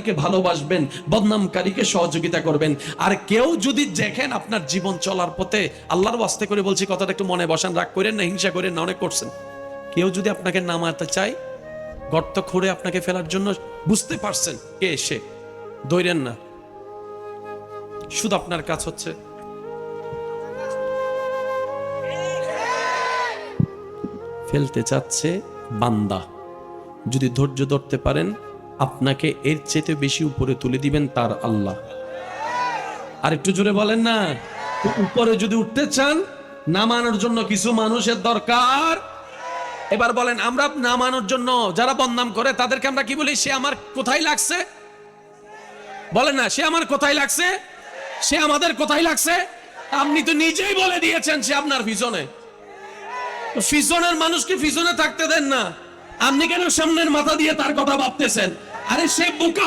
বদনামকারীকে ভালোবাসবেন, বদনামকারীকে সহযোগিতা করবেন। আর কেউ যদি দেখেন আপনার জীবন চলার পথে, আল্লাহর ওয়াস্তে করে বলছি, কথাটা একটু মনে বসান, রাগ করেন না, হিংসা করেন না, অনেক করছেন। কেউ যদি আপনাকে নামাতে চায়, গর্ত খুঁড়ে আপনাকে ফেলার জন্য, বুঝতে পারছেন কে এসে, দৌড়েন না। শুধু আপনার কাজ হচ্ছে ফেলতে চাচ্ছে বান্দা, যদি ধৈর্য ধরতে পারেন আপনাকে এর চেয়ে বেশি উপরে তুলে দিবেন তার আল্লাহ। আর একটু জোরে বলেন না। তো উপরে যদি উঠতে চান, নামানোর জন্য কিছু মানুষের দরকার। এবার বলেন, আমরা নামানোর জন্য যারা বদনাম করে তাদেরকে আমরা কি বলি? সে আমার কোথায় লাগছে? বলেন না, সে আমার কোথায় লাগছে? সে আমাদের কোথায় লাগছে? আপনি তো নিজেই বলে দিয়েছেন সে আপনার পিছনে। পিছনের মানুষকে পিছনে থাকতে দেন না। আপনি কেন সামনের মাথা দিয়ে তার কথা ভাবতেছেন? আরে সে বোকা।